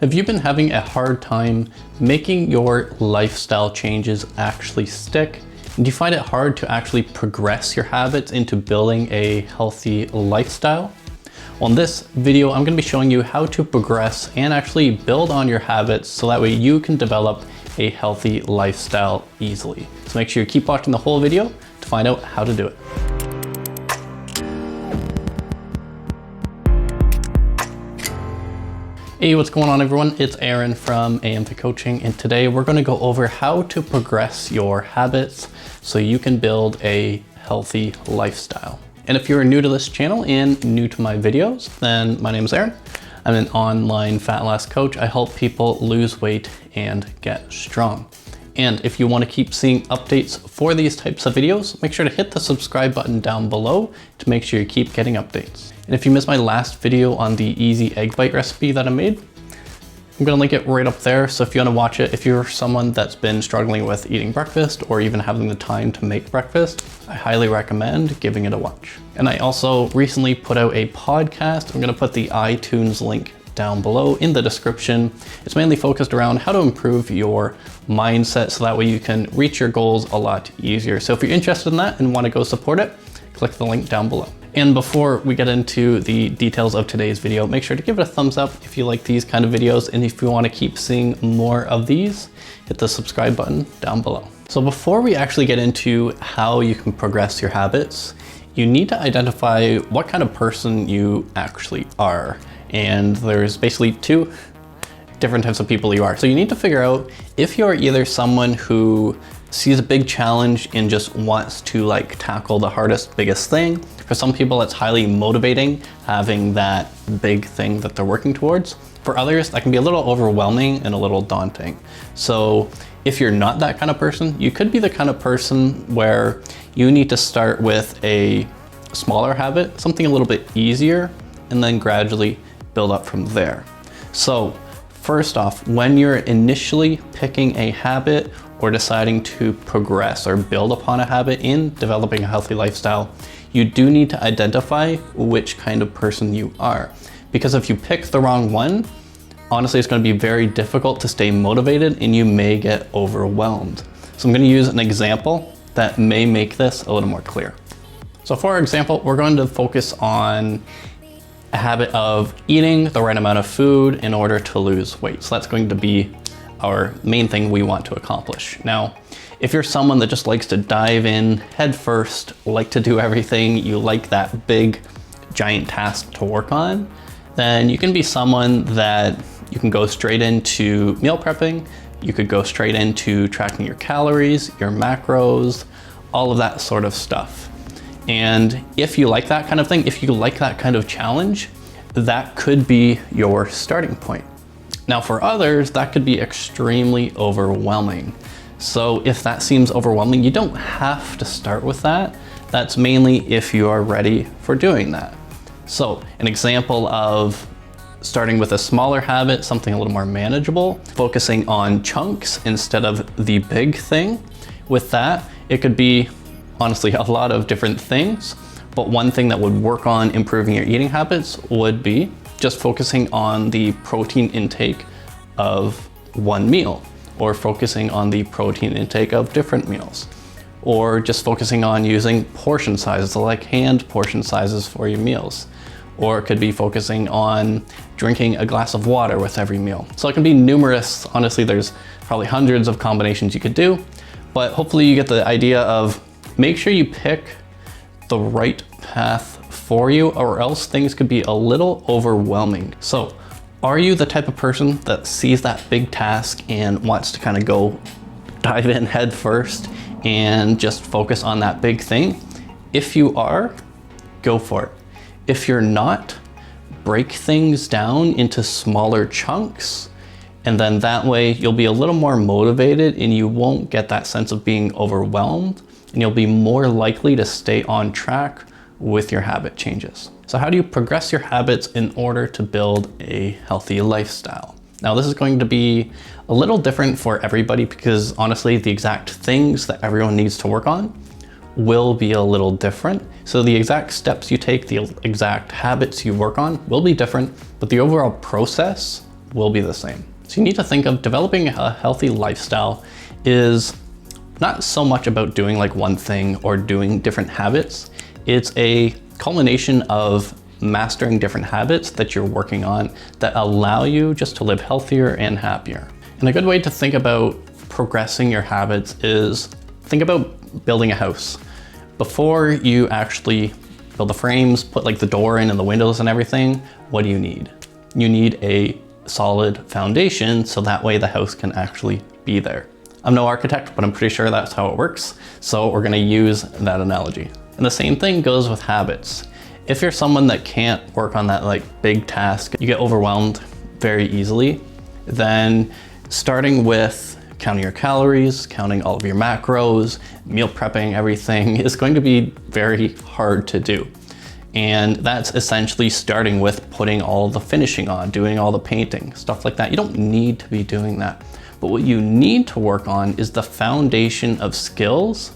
Have you been having a hard time making your lifestyle changes actually stick? And do you find it hard to actually progress your habits into building a healthy lifestyle? Well, in this video, I'm going to be showing you how to progress and actually build on your habits so that way you can develop a healthy lifestyle easily. So make sure you keep watching the whole video to find out how to do it. Hey, what's going on everyone? It's Aaron from AM Fit Coaching, and today we're going to go over how to progress your habits so you can build a healthy lifestyle. And if you're new to this channel and new to my videos, then my name is Aaron. I'm an online fat loss coach. I help people lose weight and get strong. And if you want to keep seeing updates for these types of videos, make sure to hit the subscribe button down below to make sure you keep getting updates. And if you missed my last video on the easy egg bite recipe that I made, I'm gonna link it right up there. So if you wanna watch it, if you're someone that's been struggling with eating breakfast or even having the time to make breakfast, I highly recommend giving it a watch. And I also recently put out a podcast. I'm gonna put the iTunes link down below in the description. It's mainly focused around how to improve your mindset so that way you can reach your goals a lot easier. So if you're interested in that and wanna go support it, click the link down below. And before we get into the details of today's video, make sure to give it a thumbs up if you like these kind of videos. And if you want to keep seeing more of these, hit the subscribe button down below. So before we actually get into how you can progress your habits, you need to identify what kind of person you actually are. And there's basically two different types of people you are. So you need to figure out if you're either someone who sees a big challenge and just wants to tackle the hardest, biggest thing. For some people, it's highly motivating having that big thing that they're working towards. For others, that can be a little overwhelming and a little daunting. So if you're not that kind of person, you could be the kind of person where you need to start with a smaller habit, something a little bit easier, and then gradually build up from there. So first off, when you're initially picking a habit or deciding to progress or build upon a habit in developing a healthy lifestyle, you do need to identify which kind of person you are. Because if you pick the wrong one, honestly, it's going to be very difficult to stay motivated and you may get overwhelmed. So I'm going to use an example that may make this a little more clear. So for example, we're going to focus on a habit of eating the right amount of food in order to lose weight. So that's going to be our main thing we want to accomplish. Now, if you're someone that just likes to dive in head first, like to do everything, you like that big giant task to work on, then you can be someone that you can go straight into meal prepping. You could go straight into tracking your calories, your macros, all of that sort of stuff. And if you like that kind of thing, if you like that kind of challenge, that could be your starting point. Now for others, that could be extremely overwhelming. So if that seems overwhelming, you don't have to start with that. That's mainly if you are ready for doing that. So an example of starting with a smaller habit, something a little more manageable, focusing on chunks instead of the big thing. With that, it could be honestly a lot of different things, but one thing that would work on improving your eating habits would be just focusing on the protein intake of one meal, or focusing on the protein intake of different meals, or just focusing on using portion sizes, like hand portion sizes for your meals. Or it could be focusing on drinking a glass of water with every meal. So it can be numerous. Honestly, there's probably hundreds of combinations you could do, but hopefully you get the idea of make sure you pick the right path for you, or else things could be a little overwhelming. So are you the type of person that sees that big task and wants to kind of go dive in head first and just focus on that big thing? If you are, go for it. If you're not, break things down into smaller chunks, and then that way you'll be a little more motivated and you won't get that sense of being overwhelmed, and you'll be more likely to stay on track with your habit changes. So how do you progress your habits in order to build a healthy lifestyle? Now this is going to be a little different for everybody because honestly, the exact things that everyone needs to work on will be a little different. So the exact steps you take, the exact habits you work on will be different, but the overall process will be the same. So you need to think of developing a healthy lifestyle is not so much about doing like one thing or doing different habits. It's a culmination of mastering different habits that you're working on that allow you just to live healthier and happier. And a good way to think about progressing your habits is think about building a house. Before you actually build the frames, put like the door in and the windows and everything, what do you need? You need a solid foundation so that way the house can actually be there. I'm no architect, but I'm pretty sure that's how it works. So we're gonna use that analogy. And the same thing goes with habits. If you're someone that can't work on that like big task, you get overwhelmed very easily, then starting with counting your calories, counting all of your macros, meal prepping everything is going to be very hard to do. And that's essentially starting with putting all the finishing on, doing all the painting, stuff like that. You don't need to be doing that. But what you need to work on is the foundation of skills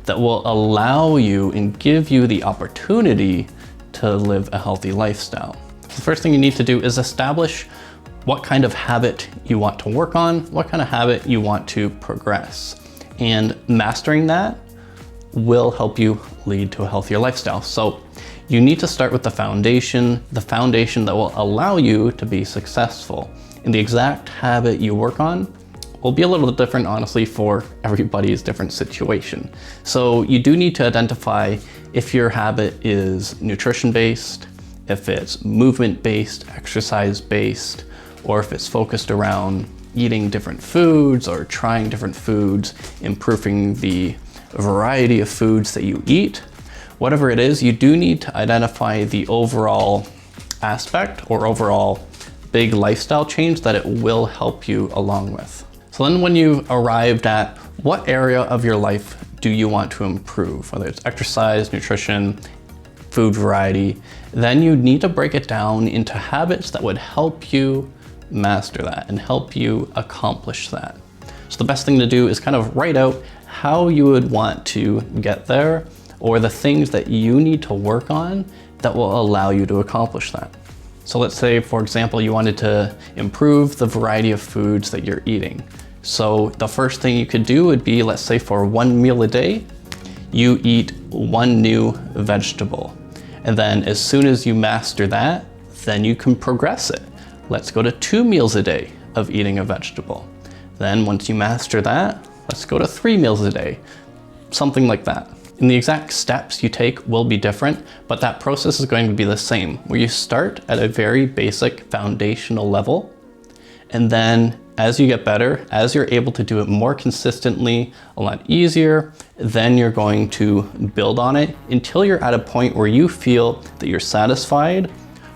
that will allow you and give you the opportunity to live a healthy lifestyle. The first thing you need to do is establish what kind of habit you want to work on, what kind of habit you want to progress. And mastering that will help you lead to a healthier lifestyle. So you need to start with the foundation that will allow you to be successful. And the exact habit you work on will be a little bit different, honestly, for everybody's different situation. So you do need to identify if your habit is nutrition-based, if it's movement-based, exercise-based, or if it's focused around eating different foods or trying different foods, improving the variety of foods that you eat. Whatever it is, you do need to identify the overall aspect or overall big lifestyle change that it will help you along with. So then when you've arrived at what area of your life do you want to improve, whether it's exercise, nutrition, food variety, then you need to break it down into habits that would help you master that and help you accomplish that. So the best thing to do is kind of write out how you would want to get there or the things that you need to work on that will allow you to accomplish that. So let's say, for example, you wanted to improve the variety of foods that you're eating. So the first thing you could do would be, let's say for one meal a day, you eat one new vegetable. And then as soon as you master that, then you can progress it. Let's go to 2 meals a day of eating a vegetable. Then once you master that, let's go to 3 meals a day, something like that. And the exact steps you take will be different, but that process is going to be the same, where you start at a very basic foundational level. And then as you get better, as you're able to do it more consistently, a lot easier, then you're going to build on it until you're at a point where you feel that you're satisfied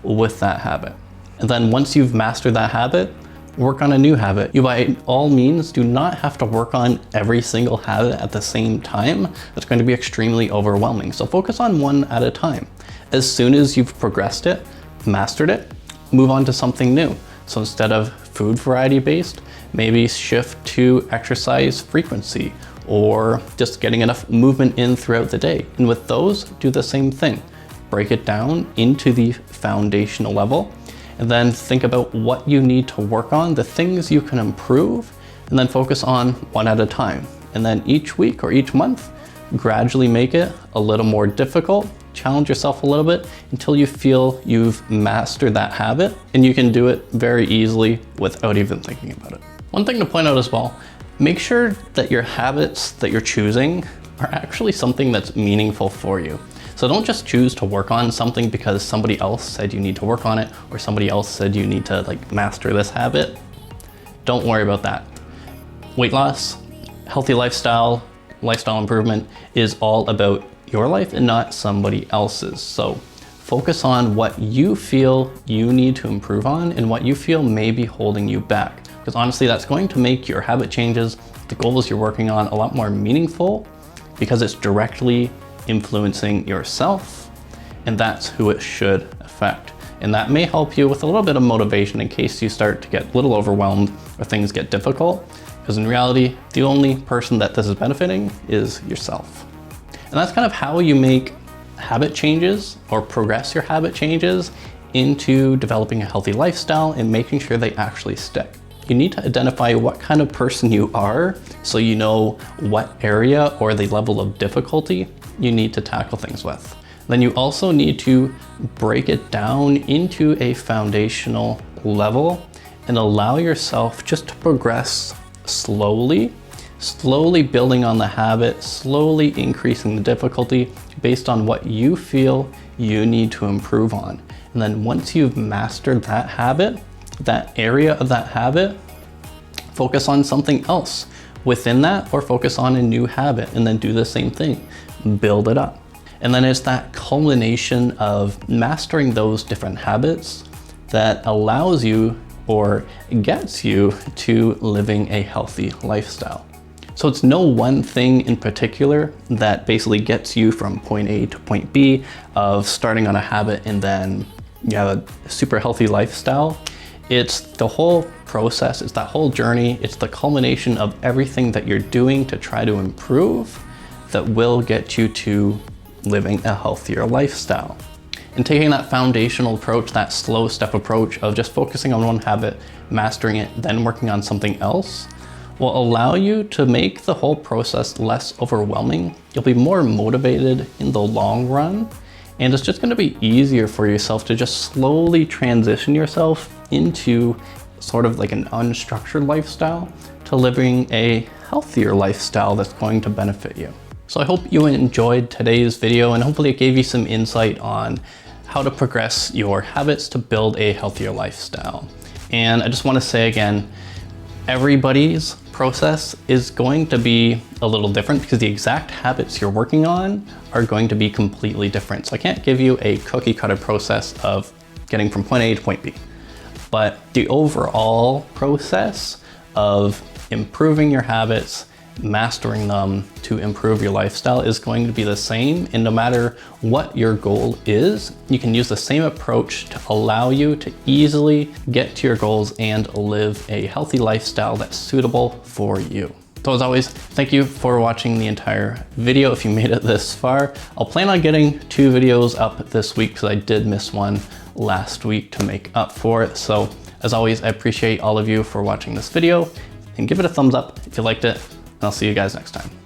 with that habit. And then once you've mastered that habit, work on a new habit. You by all means do not have to work on every single habit at the same time. That's going to be extremely overwhelming. So focus on one at a time. As soon as you've progressed it, mastered it, move on to something new. So instead of food variety based, maybe shift to exercise frequency or just getting enough movement in throughout the day. And with those, do the same thing. Break it down into the foundational level, and then think about what you need to work on, the things you can improve, and then focus on one at a time. And then each week or each month, gradually make it a little more difficult, challenge yourself a little bit until you feel you've mastered that habit, and you can do it very easily without even thinking about it. One thing to point out as well, make sure that your habits that you're choosing are actually something that's meaningful for you. So don't just choose to work on something because somebody else said you need to work on it or somebody else said you need to master this habit. Don't worry about that. Weight loss, healthy lifestyle improvement is all about your life and not somebody else's. So focus on what you feel you need to improve on and what you feel may be holding you back. Because honestly, that's going to make your habit changes, the goals you're working on, a lot more meaningful because it's directly influencing yourself, and that's who it should affect. And that may help you with a little bit of motivation in case you start to get a little overwhelmed or things get difficult, because in reality, the only person that this is benefiting is yourself. And that's kind of how you make habit changes or progress your habit changes into developing a healthy lifestyle and making sure they actually stick. You need to identify what kind of person you are so you know what area or the level of difficulty you need to tackle things with. Then you also need to break it down into a foundational level and allow yourself just to progress slowly building on the habit, slowly increasing the difficulty based on what you feel you need to improve on. And then once you've mastered that habit, that area of that habit, focus on something else within that, or focus on a new habit and then do the same thing, build it up. And then it's that culmination of mastering those different habits that allows you or gets you to living a healthy lifestyle. So it's no one thing in particular that basically gets you from point A to point B of starting on a habit and then you have a super healthy lifestyle. It's the whole process, it's that whole journey, it's the culmination of everything that you're doing to try to improve that will get you to living a healthier lifestyle. And taking that foundational approach, that slow step approach of just focusing on one habit, mastering it, then working on something else, will allow you to make the whole process less overwhelming. You'll be more motivated in the long run, and it's just going to be easier for yourself to just slowly transition yourself into sort of like an unstructured lifestyle to living a healthier lifestyle that's going to benefit you. So I hope you enjoyed today's video, and hopefully it gave you some insight on how to progress your habits to build a healthier lifestyle. And I just want to say again, everybody's process is going to be a little different because the exact habits you're working on are going to be completely different. So I can't give you a cookie cutter process of getting from point A to point B, but the overall process of improving your habits, mastering them to improve your lifestyle is going to be the same. And no matter what your goal is, you can use the same approach to allow you to easily get to your goals and live a healthy lifestyle that's suitable for you. So as always, thank you for watching the entire video. If you made it this far, I'll plan on getting 2 videos up this week because I did miss one last week to make up for it. So as always, I appreciate all of you for watching this video, and give it a thumbs up if you liked it. I'll see you guys next time.